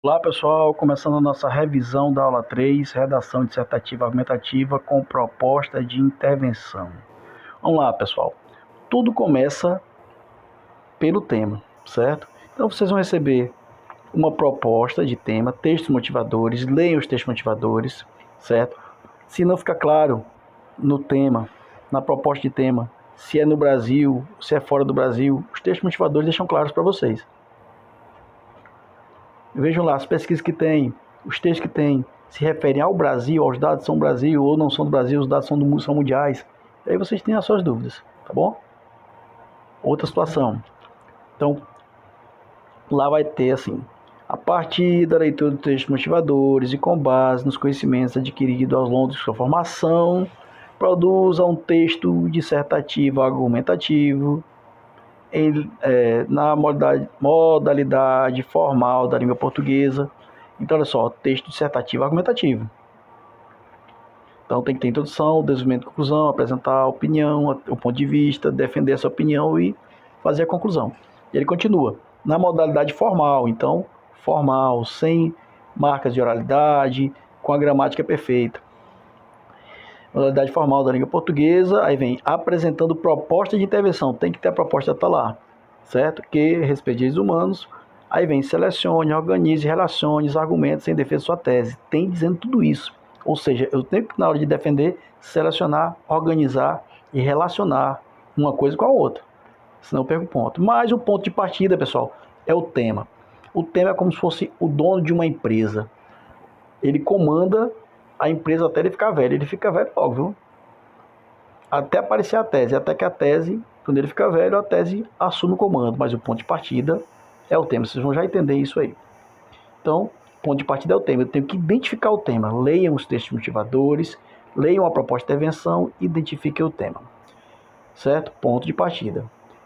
Olá pessoal, começando a nossa revisão da aula 3, redação dissertativa argumentativa com proposta de intervenção. Vamos lá pessoal, tudo começa pelo tema, certo? Então vocês vão receber uma proposta de tema, textos motivadores, leiam os textos motivadores, certo? Se não fica claro no tema, na proposta de tema, se é no Brasil, se é fora do Brasil, os textos motivadores deixam claros para vocês. Vejam lá, as pesquisas que tem, os textos que tem, se referem ao Brasil, aos dados são do Brasil ou não são do Brasil, os dados são mundiais. E aí vocês têm as suas dúvidas, tá bom? Outra situação. Então, lá vai ter assim, a partir da leitura de textos motivadores e com base nos conhecimentos adquiridos ao longo de sua formação, produza um texto dissertativo argumentativo na modalidade formal da língua portuguesa. Então, olha só, texto dissertativo argumentativo. Então, tem que ter introdução, desenvolvimento, conclusão, apresentar a opinião, o ponto de vista, defender essa opinião e fazer a conclusão. E ele continua, na modalidade formal, então, formal, sem marcas de oralidade, com a gramática perfeita. Modalidade formal da língua portuguesa, aí vem apresentando proposta de intervenção, tem que ter a proposta estar lá, certo? Que respeite direitos humanos, aí vem selecione, organize, relacione os argumentos em defesa de sua tese, tem dizendo tudo isso, ou seja, eu tenho que na hora de defender, selecionar, organizar e relacionar uma coisa com a outra, senão eu perco o ponto. Mas o ponto de partida, pessoal, é o tema. O tema é como se fosse o dono de uma empresa, ele comanda a empresa até ele ficar velho. Ele fica velho logo, viu? Até aparecer a tese. Até que a tese, quando ele fica velho, a tese assume o comando. Mas o ponto de partida é o tema. Vocês vão já entender isso aí. Então, ponto de partida é o tema. Eu tenho que identificar o tema. Leiam os textos motivadores, leiam a proposta de intervenção, identifiquem o tema. Certo? Ponto de partida.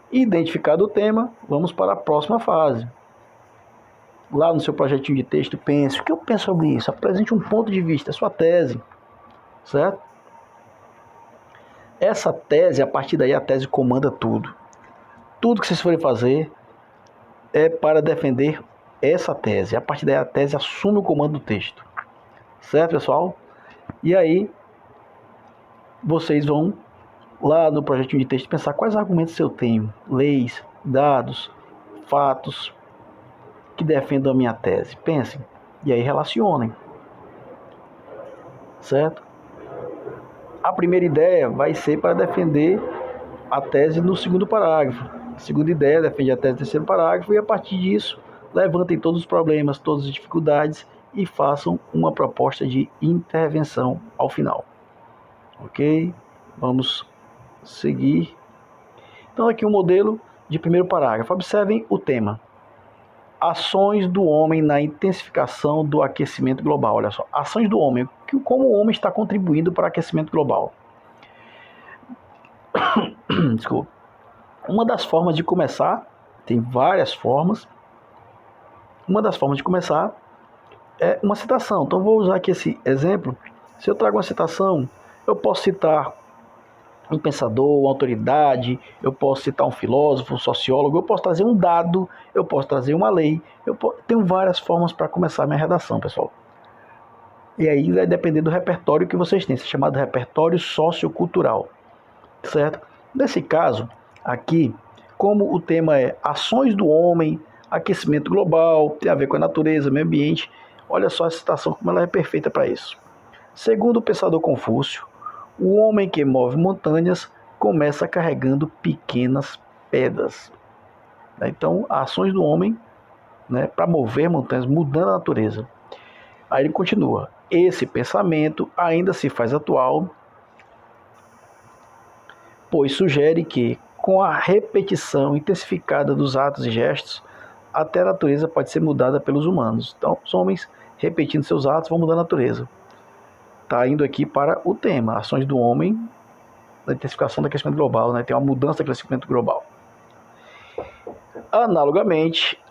Identificado o tema, vamos para a próxima fase. Lá no seu projetinho de texto, pense, o que eu penso sobre isso? Apresente um ponto de vista, a sua tese, certo? Essa tese, a partir daí a tese comanda tudo. Tudo que vocês forem fazer é para defender essa tese. A partir daí a tese assume o comando do texto, certo pessoal? E aí vocês vão lá no projetinho de texto pensar quais argumentos eu tenho, leis, dados, fatos, que defendam a minha tese. Pensem, e aí relacionem, certo? A primeira ideia vai ser para defender a tese no segundo parágrafo. A segunda ideia defende a tese no terceiro parágrafo e a partir disso levantem todos os problemas, todas as dificuldades e façam uma proposta de intervenção ao final. Ok? Vamos seguir. Então aqui um modelo de primeiro parágrafo. Observem o tema. Ações do homem na intensificação do aquecimento global. Olha só, ações do homem. Como o homem está contribuindo para o aquecimento global. Desculpa. Uma das formas de começar, tem várias formas. Uma das formas de começar é uma citação. Então vou usar aqui esse exemplo. Se eu trago uma citação, eu posso citar um pensador, uma autoridade, eu posso citar um filósofo, um sociólogo, eu posso trazer um dado, eu posso trazer uma lei, tenho várias formas para começar a minha redação, pessoal. E aí vai depender do repertório que vocês têm, isso é chamado repertório sociocultural, certo? Nesse caso, aqui, como o tema é ações do homem, aquecimento global, tem a ver com a natureza, meio ambiente, olha só a citação como ela é perfeita para isso. Segundo o pensador Confúcio, o homem que move montanhas começa carregando pequenas pedras. Então, ações do homem, né, para mover montanhas, mudando a natureza. Aí ele continua. Esse pensamento ainda se faz atual, pois sugere que, com a repetição intensificada dos atos e gestos, até a natureza pode ser mudada pelos humanos. Então, os homens repetindo seus atos vão mudar a natureza. Está indo aqui para o tema, ações do homem na intensificação do aquecimento global, né? Tem uma mudança do aquecimento global. Analogamente,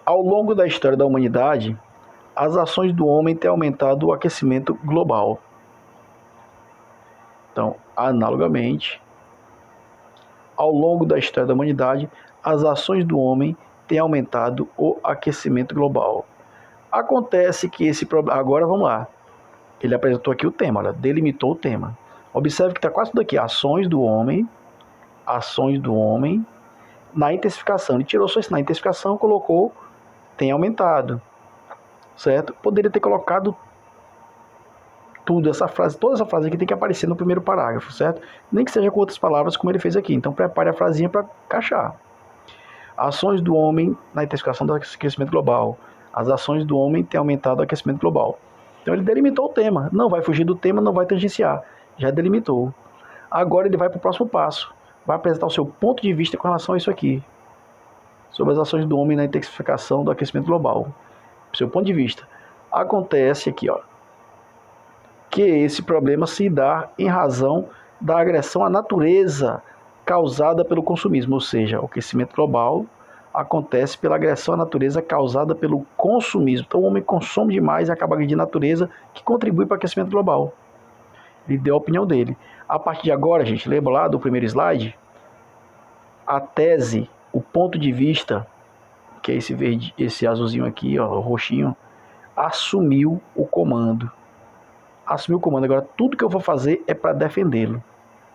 ao longo da história da humanidade, as ações do homem têm aumentado o aquecimento global. Então, analogamente, ao longo da história da humanidade, as ações do homem têm aumentado o aquecimento global. Acontece que esse problema... Agora vamos lá. Ele apresentou aqui o tema, olha, delimitou o tema. Observe que está quase tudo aqui. Ações do homem na intensificação. Ele tirou só isso na intensificação, colocou tem aumentado, certo? Poderia ter colocado tudo, toda essa frase aqui tem que aparecer no primeiro parágrafo, certo? Nem que seja com outras palavras como ele fez aqui. Então prepare a frasinha para encaixar. Ações do homem na intensificação do aquecimento global. As ações do homem têm aumentado o aquecimento global. Então ele delimitou o tema. Não vai fugir do tema, não vai tangenciar. Já delimitou. Agora ele vai para o próximo passo. Vai apresentar o seu ponto de vista com relação a isso aqui. Sobre as ações do homem na intensificação do aquecimento global. Seu ponto de vista. Acontece aqui, ó, que esse problema se dá em razão da agressão à natureza causada pelo consumismo, ou seja, o aquecimento global acontece pela agressão à natureza causada pelo consumismo. Então o homem consome demais e acaba agredindo a natureza, que contribui para o aquecimento global. Ele deu a opinião dele. A partir de agora, gente, lembra lá do primeiro slide? A tese, o ponto de vista, que é esse verde, esse azulzinho aqui, ó, o roxinho, assumiu o comando. Assumiu o comando. Agora tudo que eu vou fazer é para defendê-lo,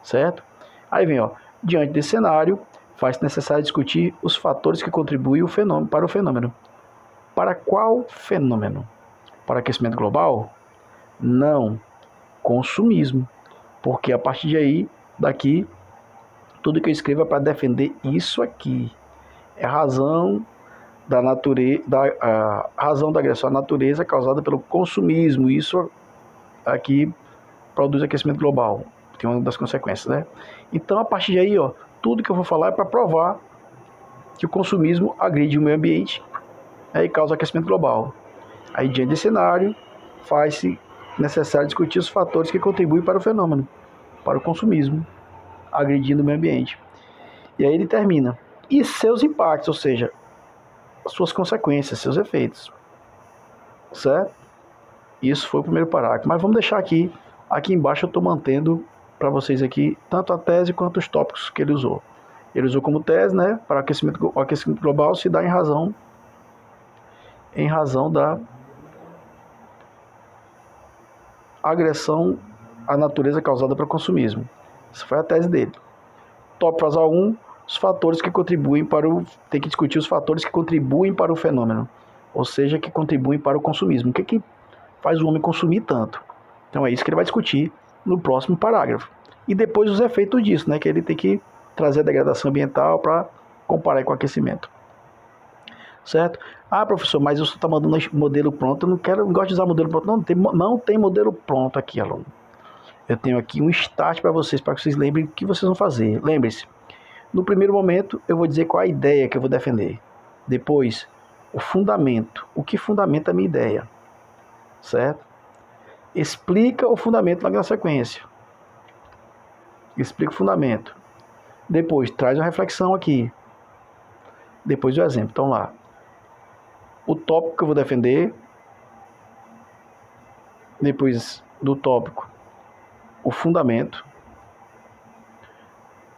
certo? Aí vem, ó, diante desse cenário, faz-se necessário discutir os fatores que contribuem para o fenômeno. Para qual fenômeno? Para aquecimento global? Não. Consumismo. Porque a partir de aí, daqui, tudo que eu escrevo é para defender isso aqui. É a razão da natureza, a razão da agressão à natureza causada pelo consumismo. Isso aqui produz aquecimento global. Tem uma das consequências, né? Então, a partir de aí, ó, tudo que eu vou falar é para provar que o consumismo agride o meio ambiente, né, e causa aquecimento global. Aí, diante desse cenário, faz-se necessário discutir os fatores que contribuem para o fenômeno, para o consumismo, agredindo o meio ambiente. E aí ele termina. E seus impactos, ou seja, as suas consequências, seus efeitos. Certo? Isso foi o primeiro parágrafo. Mas vamos deixar aqui embaixo eu estou mantendo para vocês aqui tanto a tese quanto os tópicos que ele usou. Ele usou como tese, né, para o aquecimento global se dá em razão da agressão à natureza causada pelo consumismo. Essa foi a tese dele. Tópico frasal 1, os fatores que contribuem tem que discutir os fatores que contribuem para o fenômeno, ou seja, que contribuem para o consumismo. O que faz o homem consumir tanto? Então é isso que ele vai discutir no próximo parágrafo. E depois os efeitos disso, né, que ele tem que trazer a degradação ambiental para comparar com o aquecimento. Certo? Ah, professor, mas você está mandando modelo pronto, eu não gosto de usar modelo pronto. Não tem modelo pronto aqui, aluno. Eu tenho aqui um start para vocês lembrem o que vocês vão fazer. Lembre-se, no primeiro momento eu vou dizer qual a ideia que eu vou defender. Depois, o fundamento. O que fundamenta a minha ideia. Certo? Explica o fundamento logo na sequência. Explica o fundamento. Depois, traz uma reflexão aqui. Depois o exemplo. Então lá. O tópico que eu vou defender. Depois do tópico, o fundamento.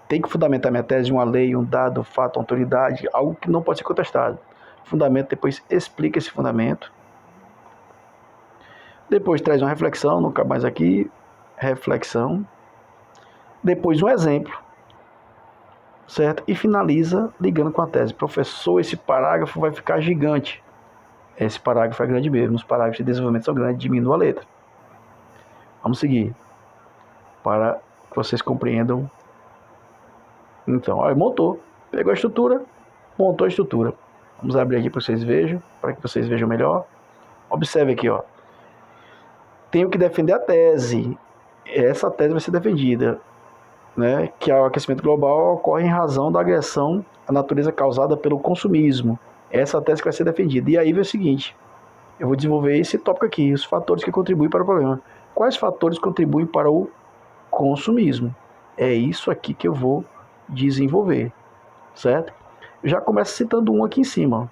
Tem que fundamentar minha tese, uma lei, um dado, um fato, uma autoridade, algo que não pode ser contestado. Fundamento, depois explica esse fundamento. Depois traz uma reflexão, não cabe mais aqui. Reflexão. Depois um exemplo. Certo? E finaliza ligando com a tese. Professor, esse parágrafo vai ficar gigante. Esse parágrafo é grande mesmo. Os parágrafos de desenvolvimento são grandes, diminua a letra. Vamos seguir. Para que vocês compreendam. Então, ó, montou. Pegou a estrutura, montou a estrutura. Vamos abrir aqui para vocês vejam, para que vocês vejam melhor. Observe aqui, ó. Tenho que defender a tese. Essa tese vai ser defendida, né? Que o aquecimento global ocorre em razão da agressão à natureza causada pelo consumismo. Essa tese que vai ser defendida. E aí vem o seguinte. Eu vou desenvolver esse tópico aqui. Os fatores que contribuem para o problema. Quais fatores contribuem para o consumismo? É isso aqui que eu vou desenvolver. Certo? Eu já começo citando um aqui em cima.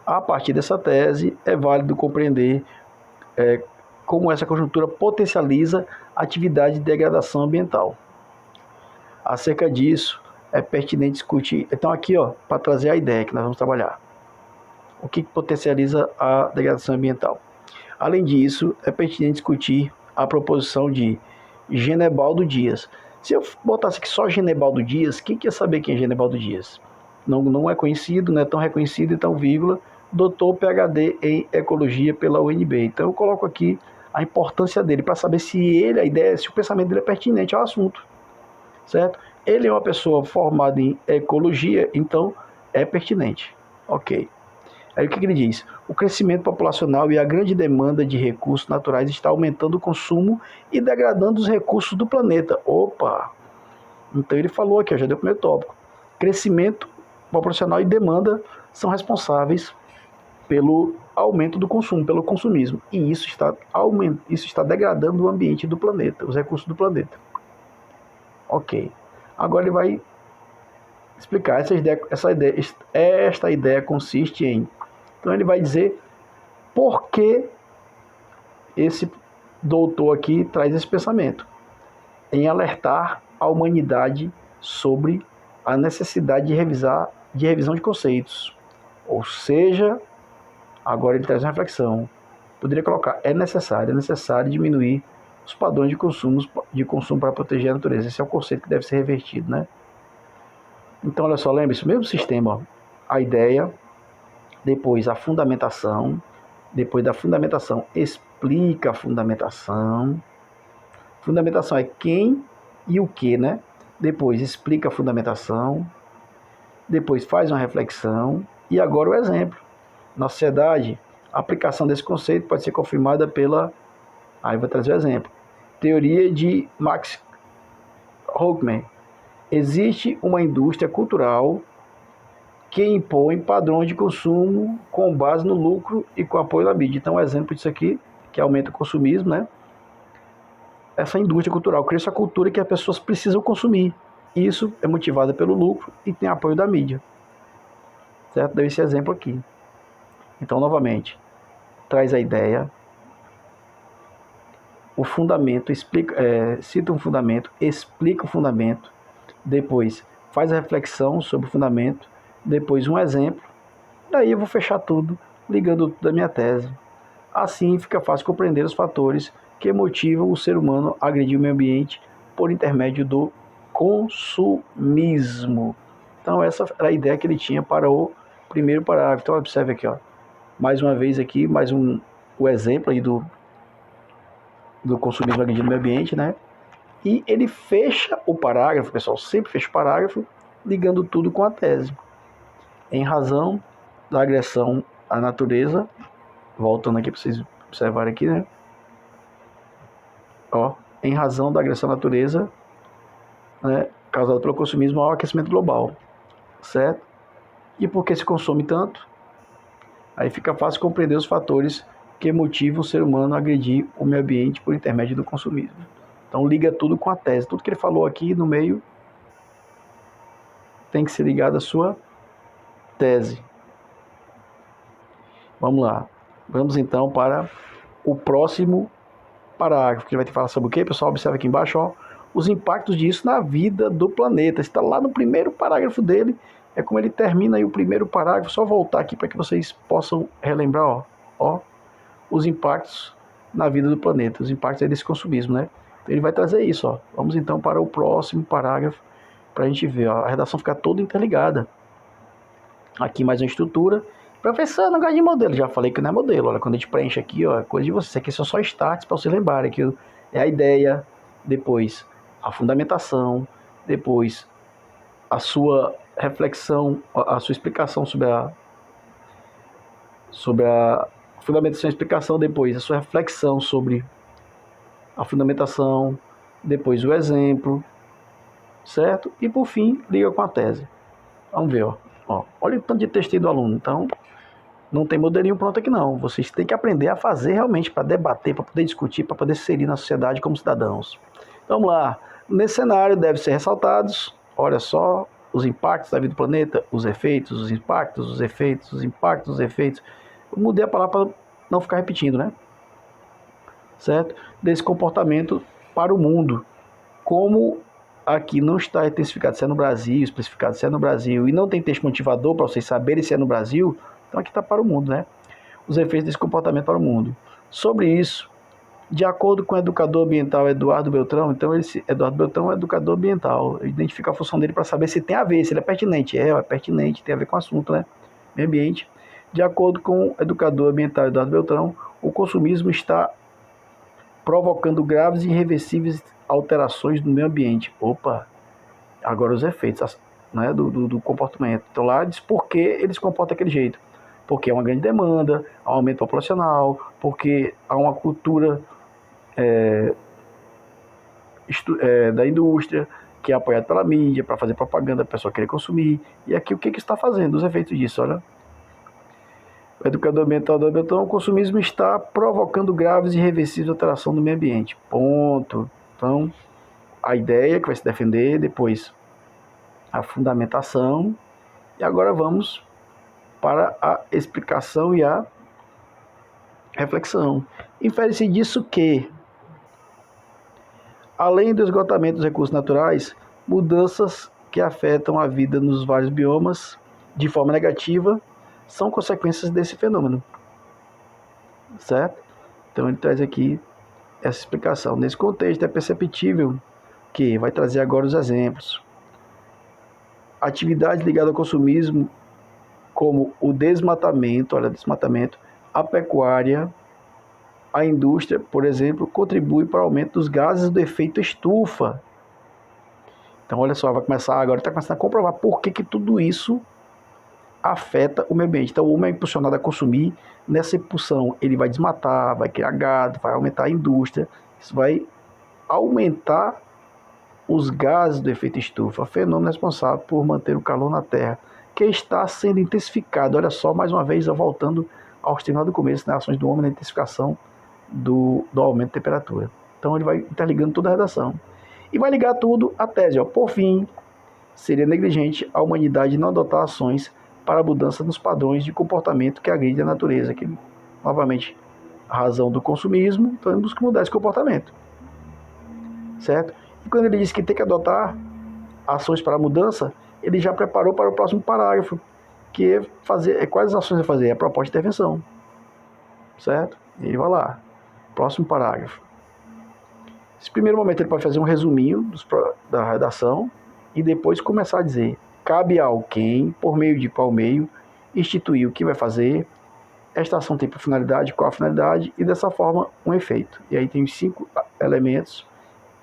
A partir dessa tese, é válido compreender como essa conjuntura potencializa a atividade de degradação ambiental. Acerca disso, é pertinente discutir. Então aqui, ó, para trazer a ideia que nós vamos trabalhar. O que potencializa a degradação ambiental? Além disso, é pertinente discutir a proposição de Genebaldo Dias. Se eu botasse aqui só Genebaldo Dias, quem quer saber quem é Genebaldo Dias? Não é conhecido, não é tão reconhecido, então, vírgula, doutor PhD em Ecologia pela UNB. Então eu coloco aqui a importância dele, para saber se ele, a ideia, se o pensamento dele é pertinente ao assunto, certo? Ele é uma pessoa formada em Ecologia, então é pertinente. Ok. Aí o que ele diz? O crescimento populacional e a grande demanda de recursos naturais está aumentando o consumo e degradando os recursos do planeta. Opa! Então ele falou aqui, já deu o primeiro tópico. Crescimento populacional e demanda são responsáveis pelo aumento do consumo, pelo consumismo. E isso está degradando o ambiente do planeta, os recursos do planeta. Ok. Agora ele vai explicar esta ideia consiste em... Então ele vai dizer por que esse doutor aqui traz esse pensamento. Em alertar a humanidade sobre a necessidade de revisão de conceitos. Ou seja, agora ele traz uma reflexão. Poderia colocar, é necessário diminuir os padrões de consumo para proteger a natureza. Esse é o conceito que deve ser revertido, né? Então, olha só, lembre-se, o mesmo sistema, ó, a ideia, depois a fundamentação, depois da fundamentação, explica a fundamentação. Fundamentação é quem e o que, né? Depois explica a fundamentação, depois faz uma reflexão, e agora o exemplo. Na sociedade, a aplicação desse conceito pode ser confirmada pela... Aí eu vou trazer o exemplo. Teoria de Max Hochman. Existe uma indústria cultural que impõe padrões de consumo com base no lucro e com apoio da mídia. Então, um exemplo disso aqui, que aumenta o consumismo, né? Essa indústria cultural cria essa cultura que as pessoas precisam consumir. Isso é motivado pelo lucro e tem apoio da mídia. Certo? Deu esse exemplo aqui. Então, novamente, traz a ideia, o fundamento, cita um fundamento, explica o fundamento, depois faz a reflexão sobre o fundamento, depois um exemplo, daí eu vou fechar tudo, ligando tudo à minha tese. Assim fica fácil compreender os fatores que motivam o ser humano a agredir o meio ambiente por intermédio do consumismo. Então essa era a ideia que ele tinha para o primeiro parágrafo. Então observe aqui, ó, mais uma vez aqui, o exemplo aí do consumismo agredindo o meio ambiente, né? E ele fecha o parágrafo, pessoal, sempre fecha o parágrafo, ligando tudo com a tese. Em razão da agressão à natureza, voltando aqui para vocês observarem aqui, né? Ó, em razão da agressão à natureza, né, causada pelo consumismo ao aquecimento global, certo? E por que se consome tanto? Aí fica fácil compreender os fatores que motivam o ser humano a agredir o meio ambiente por intermédio do consumismo. Então liga tudo com a tese. Tudo que ele falou aqui no meio tem que ser ligado à sua tese. Vamos lá. Vamos então para o próximo parágrafo, que ele vai te falar sobre o quê? Pessoal, observa aqui embaixo, ó, os impactos disso na vida do planeta. Está lá no primeiro parágrafo dele. É como ele termina aí o primeiro parágrafo. Só voltar aqui para que vocês possam relembrar, ó, os impactos na vida do planeta, os impactos aí desse consumismo, né? Ele vai trazer isso, ó. Vamos então para o próximo parágrafo para a gente ver, ó, a redação fica toda interligada. Aqui mais uma estrutura. Professor, eu não gosto de modelo. Já falei que não é modelo. Olha, quando a gente preenche aqui, ó, é coisa de você. Isso aqui são só starts para vocês lembrarem que é a ideia, depois a fundamentação, depois a sua reflexão, a sua explicação sobre a fundamentação e explicação, depois a sua reflexão sobre a fundamentação, depois o exemplo, certo? E por fim, liga com a tese. Vamos ver, ó. Olha o tanto de texto aí do aluno. Então, não tem modelinho pronto aqui não. Vocês têm que aprender a fazer realmente para debater, para poder discutir, para poder se inserir na sociedade como cidadãos. Então, vamos lá. Nesse cenário devem ser ressaltados, olha só, os impactos da vida do planeta, os efeitos, os impactos, os efeitos, os impactos, os efeitos. Eu mudei a palavra para não ficar repetindo, né? Certo? Desse comportamento para o mundo, como aqui não está especificado se é no Brasil, e não tem texto motivador para vocês saberem se é no Brasil, então aqui está para o mundo, né? Os efeitos desse comportamento para o mundo. Sobre isso, de acordo com o educador ambiental Eduardo Beltrão, então Eduardo Beltrão é educador ambiental, identifica a função dele para saber se tem a ver, se ele é pertinente. É pertinente, tem a ver com o assunto, né? Meio ambiente. De acordo com o educador ambiental Eduardo Beltrão, o consumismo está provocando graves e irreversíveis alterações no meio ambiente. Opa, agora os efeitos, né, do comportamento. Então lá diz por que eles se comportam daquele jeito. Porque há uma grande demanda, há um aumento populacional, porque há uma cultura da indústria, que é apoiada pela mídia, para fazer propaganda, a pessoa querer consumir. E aqui o que está fazendo? Os efeitos disso, olha. O educador ambiental do Beltrão, o consumismo está provocando graves e irreversíveis alterações no meio ambiente. Ponto. Então, a ideia que vai se defender, depois a fundamentação, e agora vamos para a explicação e a reflexão. Infere-se disso que, além do esgotamento dos recursos naturais, mudanças que afetam a vida nos vários biomas de forma negativa são consequências desse fenômeno, certo? Então ele traz aqui essa explicação. Nesse contexto é perceptível que, vai trazer agora os exemplos, atividades ligadas ao consumismo, como o desmatamento, a pecuária, a indústria, por exemplo, contribui para o aumento dos gases do efeito estufa. Então olha só, está começando a comprovar por que tudo isso afeta o meio ambiente. Então o homem é impulsionado a consumir. Nessa impulsão ele vai desmatar, vai criar gado, vai aumentar a indústria. Isso vai aumentar os gases do efeito estufa, fenômeno responsável por manter o calor na Terra, que está sendo intensificado. Olha só, mais uma vez, voltando ao tema do começo, nas ações do homem na intensificação do aumento de temperatura. Então ele vai interligando toda a redação. E vai ligar tudo à tese. Por fim, seria negligente a humanidade não adotar ações para a mudança nos padrões de comportamento que agridem a natureza. Que, novamente, a razão do consumismo, então ele busca mudar esse comportamento. Certo? E quando ele diz que tem que adotar ações para a mudança, ele já preparou para o próximo parágrafo, que é fazer, quais ações vai fazer? É a proposta de intervenção. Certo? E ele vai lá. Próximo parágrafo. Nesse primeiro momento ele pode fazer um resuminho da redação e depois começar a dizer: cabe ao quem, por meio de qual meio, instituir o que vai fazer, esta ação tem por finalidade, qual a finalidade, e dessa forma um efeito. E aí tem os 5 elementos.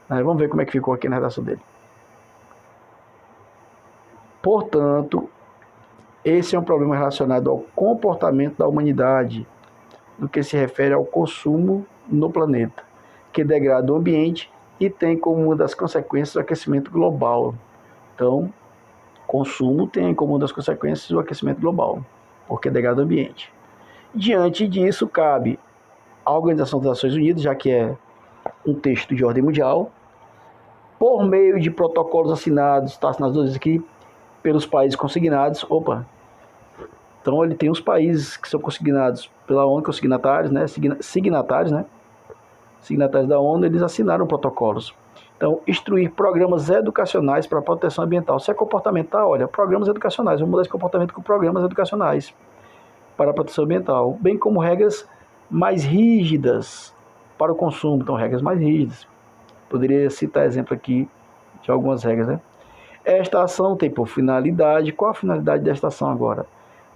Vamos ver como é que ficou aqui na redação dele. Portanto, esse é um problema relacionado ao comportamento da humanidade, no que se refere ao consumo no planeta, que degrada o ambiente e tem como uma das consequências o aquecimento global. Então, consumo tem como uma das consequências o aquecimento global, porque degrada o ambiente. Diante disso, cabe à Organização das Nações Unidas, já que é um texto de ordem mundial, por meio de protocolos assinados, está assinado todos aqui, pelos países consignados. Então ele tem os países que são consignados pela ONU, que são signatários, né? Signatários da ONU, eles assinaram protocolos. Então, instruir programas educacionais para a proteção ambiental. Se é comportamental, olha, programas educacionais, vamos mudar esse comportamento com programas educacionais para a proteção ambiental, bem como regras mais rígidas para o consumo. Então, regras mais rígidas. Poderia citar exemplo aqui de algumas regras, né? Esta ação tem por finalidade, qual a finalidade desta ação agora?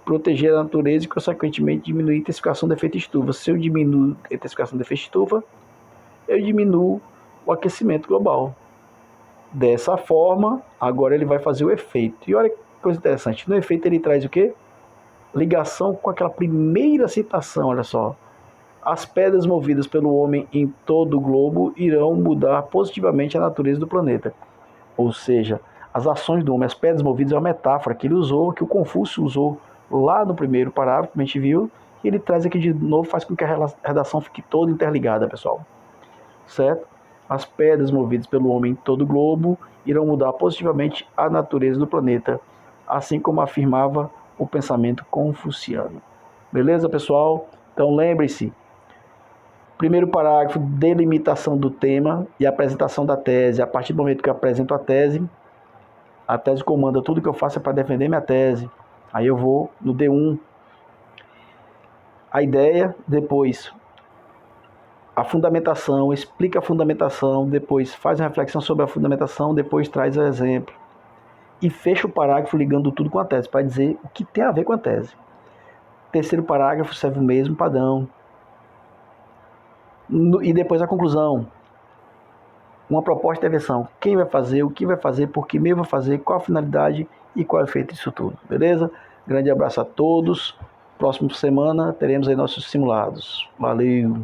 Proteger a natureza e, consequentemente, diminuir a intensificação do efeito estufa. Se eu diminuo a intensificação do efeito estufa, eu diminuo o aquecimento global. Dessa forma, agora ele vai fazer o efeito. E olha que coisa interessante, no efeito ele traz o quê? Ligação com aquela primeira citação, olha só. As pedras movidas pelo homem em todo o globo irão mudar positivamente a natureza do planeta. Ou seja, as ações do homem, as pedras movidas é uma metáfora que ele usou, que o Confúcio usou lá no primeiro parágrafo, como a gente viu, e ele traz aqui de novo, faz com que a redação fique toda interligada, pessoal. Certo? As pedras movidas pelo homem em todo o globo irão mudar positivamente a natureza do planeta, assim como afirmava o pensamento confuciano. Beleza, pessoal? Então lembre-se, Primeiro parágrafo, delimitação do tema e apresentação da tese. A partir do momento que eu apresento a tese comanda tudo que eu faço é para defender minha tese. Aí eu vou no D1, a ideia, depois a fundamentação, explica a fundamentação, depois faz uma reflexão sobre a fundamentação, depois traz o exemplo. E fecha o parágrafo ligando tudo com a tese, para dizer o que tem a ver com a tese. Terceiro parágrafo serve o mesmo padrão. E depois a conclusão. Uma proposta de intervenção. Quem vai fazer, o que vai fazer, por que meio vai fazer, qual a finalidade e qual é o efeito disso tudo. Beleza? Grande abraço a todos. Próxima semana teremos aí nossos simulados. Valeu!